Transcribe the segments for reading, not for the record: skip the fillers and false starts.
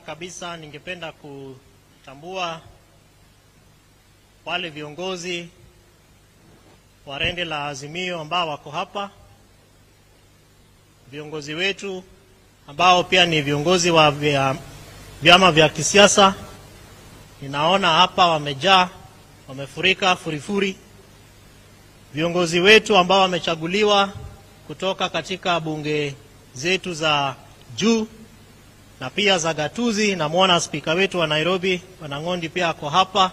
kabisa ningependa kutambua wale viongozi wa rende la Azimio ambao wako hapa, viongozi wetu ambao pia ni viongozi wa vyama vya kisiasa. Ninaona hapa wamejaa, wamefurika furifuri. Viongozi wetu ambao wamechaguliwa kutoka katika bunge zetu za juu na pia za gatuzi, na muona spika wetu wa Nairobi Bwana Ngondi pia ako hapa.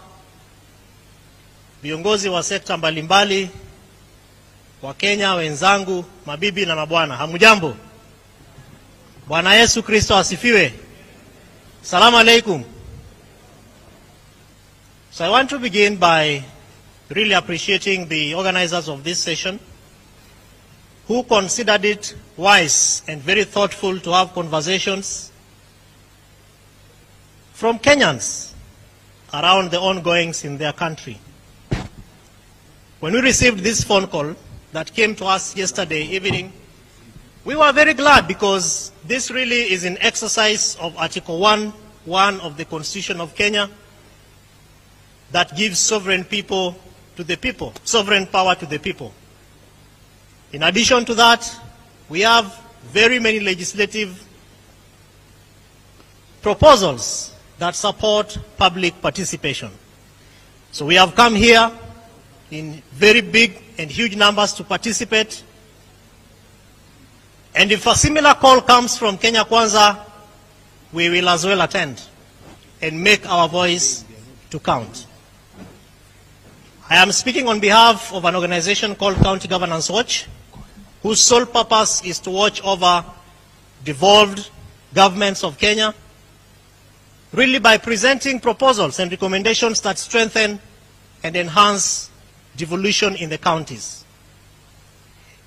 Viongozi wa sekta mbalimbali wa Kenya wenzangu, mabibi na mabwana, hamujambo? Bwana Yesu Kristo asifiwe. Salamu alaikum. So I want to begin by really appreciating the organizers of this session who considered it wise and very thoughtful to have conversations from Kenyans around the ongoings in their country. When we received this phone call that came to us yesterday evening, we were very glad because this really is an exercise of Article 1 of the Constitution of Kenya that gives sovereign power to the people. In addition to that, we have very many legislative proposals that support public participation. So we have come here in very big and huge numbers to participate. And if a similar call comes from Kenya Kwanza, we will as well attend and make our voice to count. I am speaking on behalf of an organization called County Governance Watch, whose sole purpose is to watch over devolved governments of Kenya, really by presenting proposals and recommendations that strengthen and enhance devolution in the counties.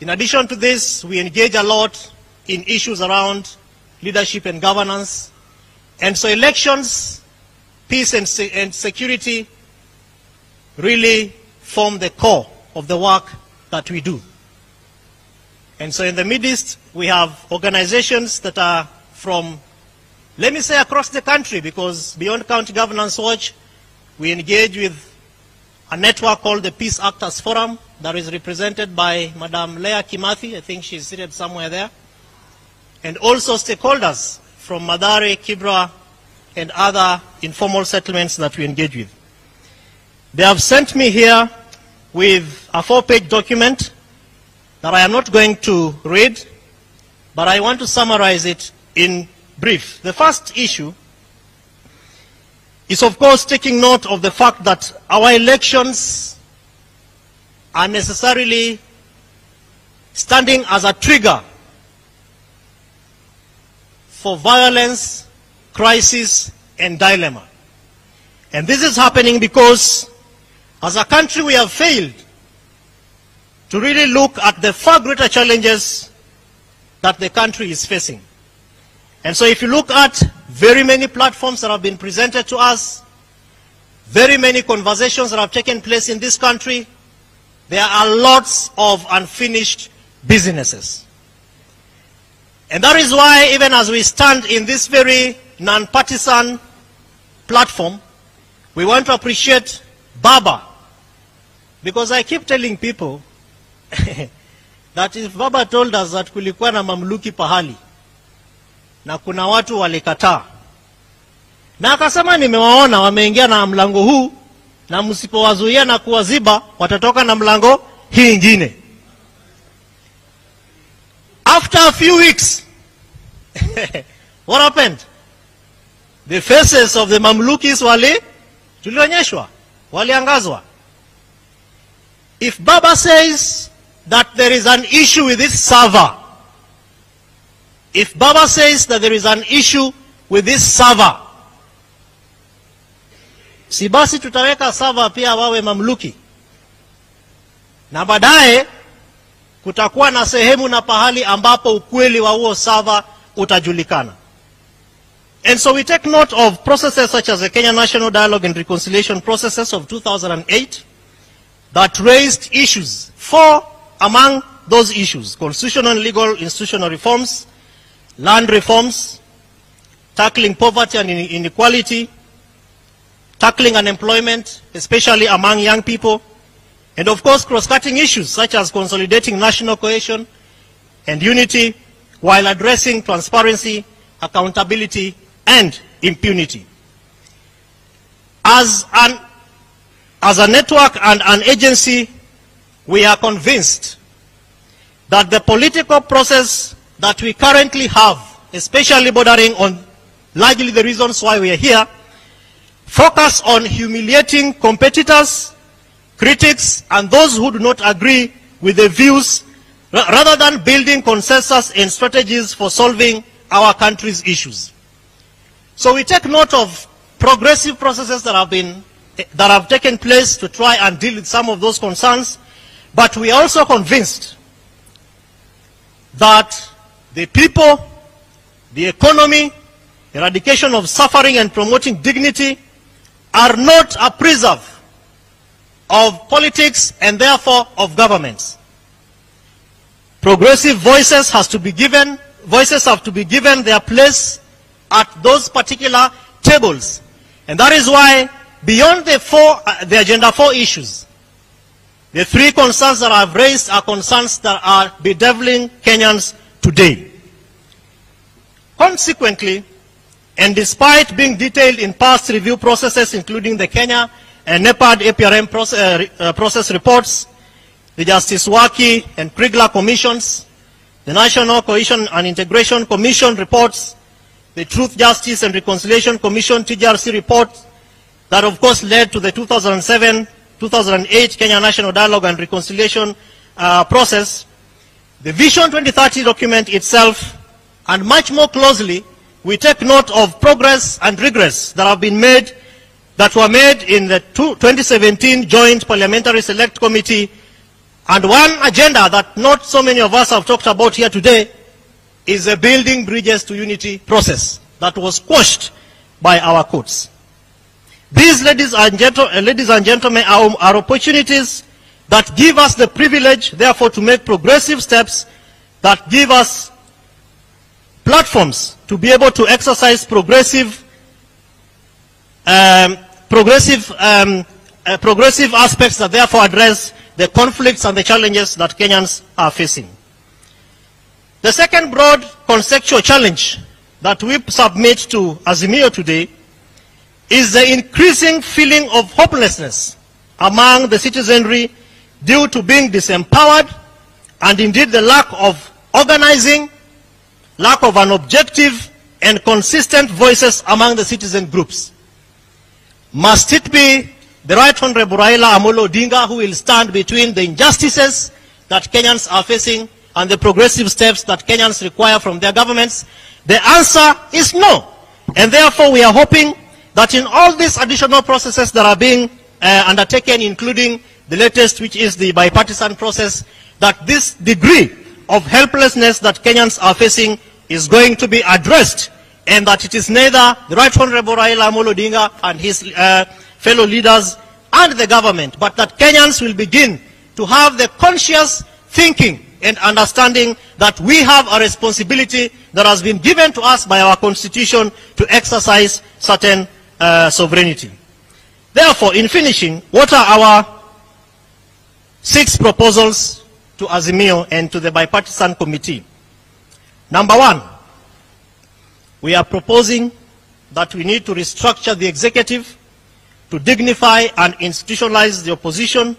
In addition to this, we engage a lot in issues around leadership and governance. And so elections, peace and security really form the core of the work that we do. And so in the Middle-East, we have organizations that are from, let me say, across the country, because beyond County Governance Watch, we engage with a network called the Peace Actors Forum that is represented by Madam Leah Kimathi. I think she's seated somewhere there. And also stakeholders from Madare, Kibra, and other informal settlements that we engage with. They have sent me here with a 4-page document that I am not going to read, but I want to summarize it in brief. The first issue is, of course, taking note of the fact that our elections are necessarily standing as a trigger for violence, crisis, and dilemma. And this is happening because, as a country, we have failed to really look at the far greater challenges that the country is facing. And so if you look at very many platforms that have been presented to us, very many conversations that have taken place in this country, there are lots of unfinished businesses. And that is why, even as we stand in this very non-partisan platform, we want to appreciate Baba. Because I keep telling people that if Baba told us that kulikuwa na mamluki pahali, na kuna watu walikataa, na akasema nimewaona wameingia na mlango huu, na msipowazuia na kuwaziba watatoka na mlango hii ingine. After a few weeks, what happened? The faces of the mamlukis tulionyeshwa, waliangazwa. If Baba says that there is an issue with this server, if Baba says that there is an issue with this server, si basi tutaweka server pia wawe mamluki, na baadaye kutakuwa na sehemu na pahali ambapo ukweli wa huo server utajulikana. And so we take note of processes such as the Kenya National Dialogue and Reconciliation processes of 2008 that raised issues. 4 among those issues: constitutional and legal institutional reforms, land reforms, tackling poverty and inequality, tackling unemployment, especially among young people, and of course cross-cutting issues such as consolidating national cohesion and unity while addressing transparency, accountability, and impunity. As a network and an agency, we are convinced that the political process that we currently have, especially bordering on largely the reasons why we are here, focus on humiliating competitors, critics, and those who do not agree with the views, rather than building consensus and strategies for solving our country's issues. So we take note of progressive processes that have taken place to try and deal with some of those concerns, but we are also convinced that the people, the economy, eradication of suffering and promoting dignity are not a preserve of politics and therefore of governments. Progressive voices have to be given their place at those particular tables. And that is why, beyond the Agenda 4 issues, the three concerns that I've raised are concerns that are bedeviling Kenyans today. Consequently, and despite being detailed in past review processes, including the Kenya and NEPAD APRM process reports, the Justice Waki and Krigler commissions, the National Cohesion and Integration Commission reports, the Truth, Justice and Reconciliation Commission TJRC report that of course led to the 2007-2008 Kenya National Dialogue and Reconciliation process, the Vision 2030 document itself, and much more closely, we take note of progress and regress that were made in the 2017 Joint Parliamentary Select Committee. And one agenda that not so many of us have talked about here today is the Building Bridges to Unity process that was quashed by our courts. These, ladies and gentlemen, are opportunities that give us the privilege, therefore, to make progressive steps that give us platforms to be able to exercise progressive aspects that therefore address the conflicts and the challenges that Kenyans are facing. The second broad conceptual challenge that we submit to Azimio today is the increasing feeling of hopelessness among the citizenry due to being disempowered, and indeed the lack of organizing, lack of an objective and consistent voices among the citizen groups. Must it be the Right Honorable Raila Amolo Odinga who will stand between the injustices that Kenyans are facing and the progressive steps that Kenyans require from their governments? The answer is no. And therefore we are hoping that in all these additional processes that are being undertaken, including the latest, which is the bipartisan process, that this degree of helplessness that Kenyans are facing is going to be addressed, and that it is neither the Right Honorable Raila Amolo Odinga and his fellow leaders and the government, but that Kenyans will begin to have the conscious thinking and understanding that we have a responsibility that has been given to us by our constitution to exercise certain sovereignty. Therefore, in finishing, what are our 6 proposals to Azimio and to the bipartisan committee? Number 1, we are proposing that we need to restructure the executive to dignify and institutionalize the opposition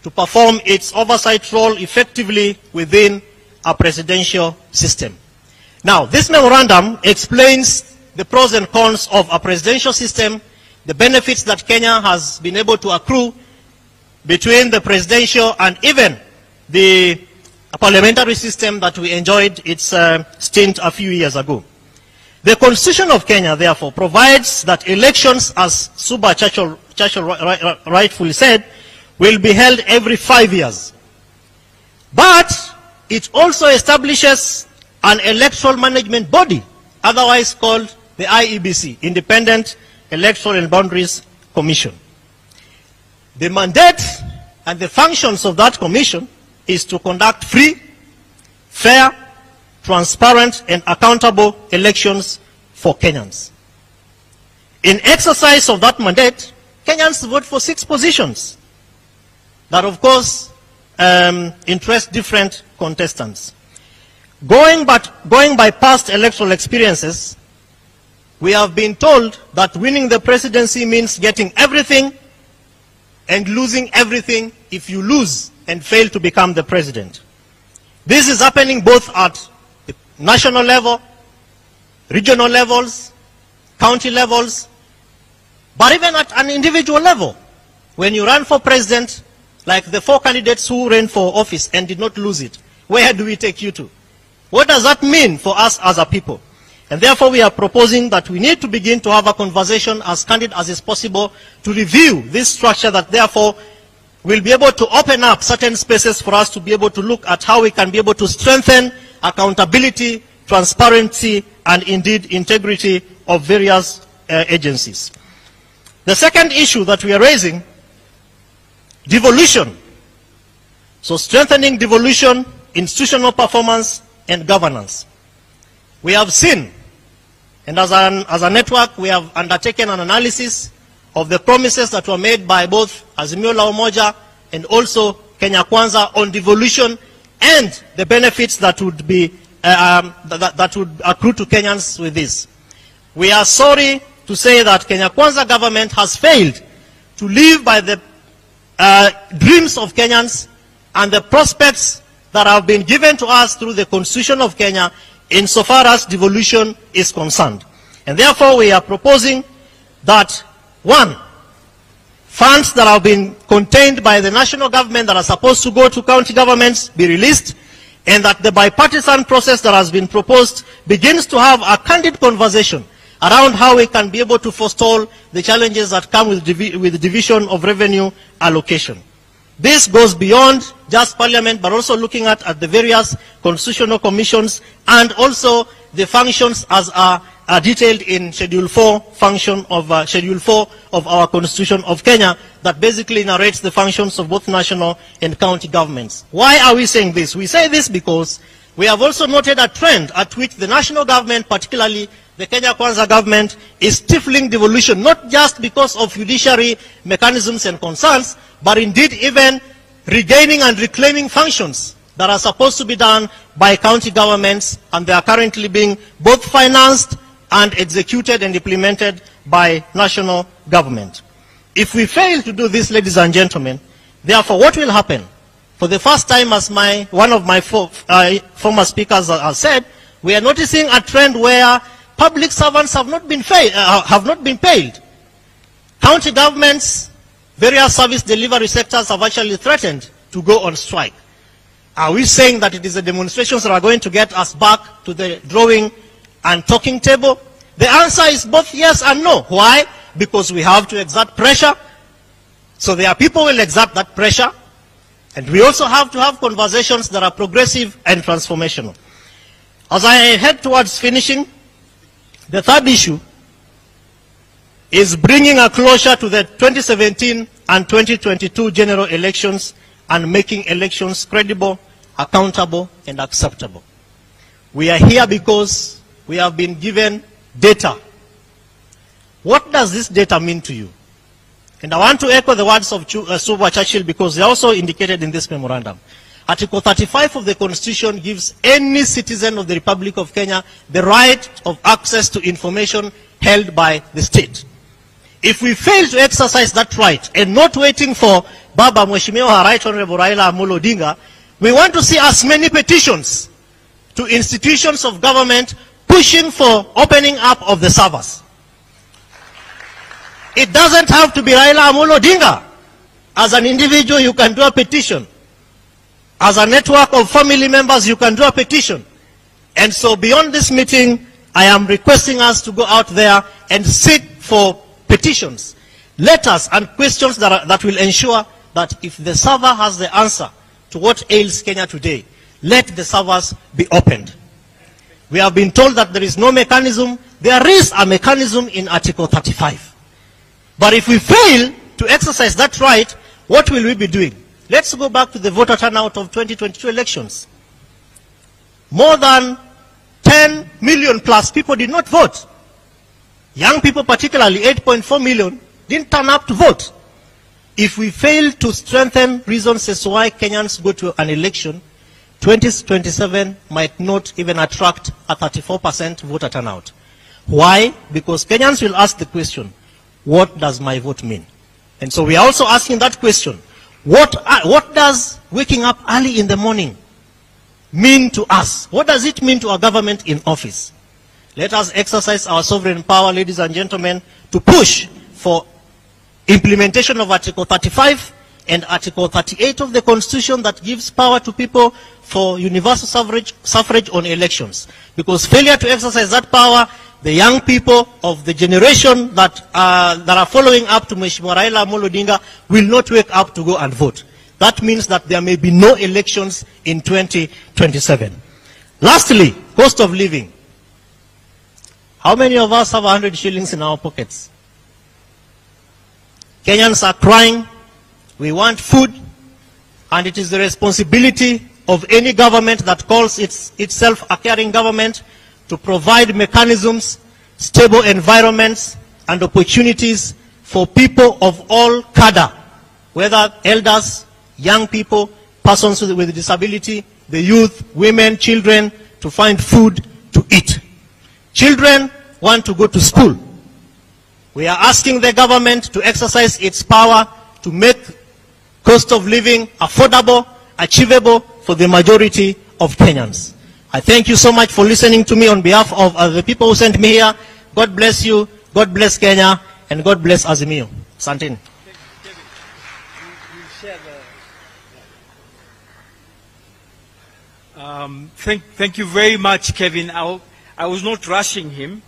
to perform its oversight role effectively within a presidential system. Now, this memorandum explains the pros and cons of a presidential system, the benefits that Kenya has been able to accrue between the presidential and even the parliamentary system that we enjoyed its stint a few years ago. The Constitution of Kenya, therefore, provides that elections, as Suba Churchill rightfully said, will be held every 5 years. But it also establishes an electoral management body, otherwise called the IEBC, Independent Electoral and Boundaries Commission. The mandate and the functions of that commission is to conduct free, fair, transparent, and accountable elections for Kenyans. In exercise of that mandate, Kenyans vote for 6 positions that, of course, interest different contestants. Going by past electoral experiences, we have been told that winning the presidency means getting everything and losing everything if you lose and fail to become the president. This is happening both at the national level, regional levels, county levels, but even at an individual level. When you run for president, like the 4 candidates who ran for office and did not lose it, where do we take you to? What does that mean for us as a people? And therefore we are proposing that we need to begin to have a conversation as candid as is possible to review this structure that therefore will be able to open up certain spaces for us to be able to look at how we can be able to strengthen accountability, transparency, and indeed integrity of various agencies. The second issue that we are raising, devolution. So strengthening devolution, institutional performance, and governance. We have seen, and as a network, we have undertaken an analysis of the promises that were made by both Azimio la Umoja and also Kenya Kwanza on devolution and the benefits that would be that would accrue to Kenyans with this. We are sorry to say that Kenya Kwanza government has failed to live by the dreams of Kenyans and the prospects that have been given to us through the Constitution of Kenya insofar as devolution is concerned. And therefore we are proposing that, 1, funds that have been contained by the national government that are supposed to go to county governments be released, and that the bipartisan process that has been proposed begins to have a candid conversation around how we can be able to forestall the challenges that come with the division of revenue allocation. This goes beyond just Parliament, but also looking at the various constitutional commissions and also the functions as are detailed in Schedule 4 function of Schedule 4 of our Constitution of Kenya that basically narrates the functions of both national and county governments. Why are we saying this? We say this because we have also noted a trend at which the national government, particularly the Kenya Kwanza government, is stifling devolution, not just because of judiciary mechanisms and concerns, but indeed even regaining and reclaiming functions that are supposed to be done by county governments, and they are currently being both financed and executed and implemented by national government. If we fail to do this, ladies and gentlemen, therefore what will happen? For the first time, as one of my former speakers has said, we are noticing a trend where public servants have not been paid. County governments, various service delivery sectors have actually threatened to go on strike. Are we saying that it is the demonstrations that are going to get us back to the drawing and talking table? The answer is both yes and no. Why? Because we have to exert pressure. So there are people who will exert that pressure. And we also have to have conversations that are progressive and transformational. As I head towards finishing, the third issue is bringing a closure to the 2017 and 2022 general elections and making elections credible, accountable, and acceptable. We are here because we have been given data. What does this data mean to you? And I want to echo the words of Suba Churchill because they are also indicated in this memorandum. Article 35 of the Constitution gives any citizen of the Republic of Kenya the right of access to information held by the state. If we fail to exercise that right and not waiting for Baba Mheshimiwa Right Honorable Raila Amolo Odinga, we want to see as many petitions to institutions of government pushing for opening up of the servers. It doesn't have to be Raila Amolo Odinga. As an individual, you can do a petition. As a network of family members, you can do a petition. And so beyond this meeting, I am requesting us to go out there and seek for petitions, letters, and questions that will ensure that if the server has the answer to what ails Kenya today, let the servers be opened. We have been told that there is no mechanism. There is a mechanism in Article 35. But if we fail to exercise that right, what will we be doing? Let's go back to the voter turnout of 2022 elections. More than 10 million plus people did not vote. Young people, particularly 8.4 million, didn't turn up to vote. If we fail to strengthen reasons as to why Kenyans go to an election, 2027 might not even attract a 34% voter turnout. Why? Because Kenyans will ask the question, what does my vote mean? And so we are also asking that question. What does waking up early in the morning mean to us? What does it mean to our government in office? Let us exercise our sovereign power, ladies and gentlemen, to push for implementation of Article 35 and Article 38 of the Constitution that gives power to people for universal suffrage on elections. Because failure to exercise that power, the young people of the generation that are following up to Mheshimiwa Raila Amolo Odinga will not wake up to go and vote. That means that there may be no elections in 2027. Lastly, cost of living. How many of us have 100 shillings in our pockets? Kenyans are crying. We want food. And it is the responsibility of any government that calls itself a caring government to provide mechanisms, stable environments, and opportunities for people of all cadre, whether elders, young people, persons with disability, the youth, women, children, to find food to eat. Children want to go to school. We are asking the government to exercise its power to make cost of living affordable, achievable for the majority of Kenyans. I thank you so much for listening to me on behalf of the people who sent me here. God bless you, God bless Kenya, and God bless Azimio. Asanteni. Thank you very much, Kevin. I was not rushing him,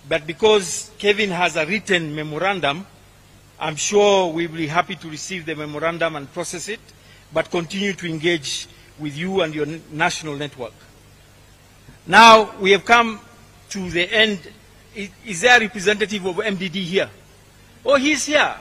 but because Kevin has a written memorandum, I'm sure we'll be happy to receive the memorandum and process it, but continue to engage with you and your national network. Now, we have come to the end. Is there a representative of MDD here? Oh, he's here.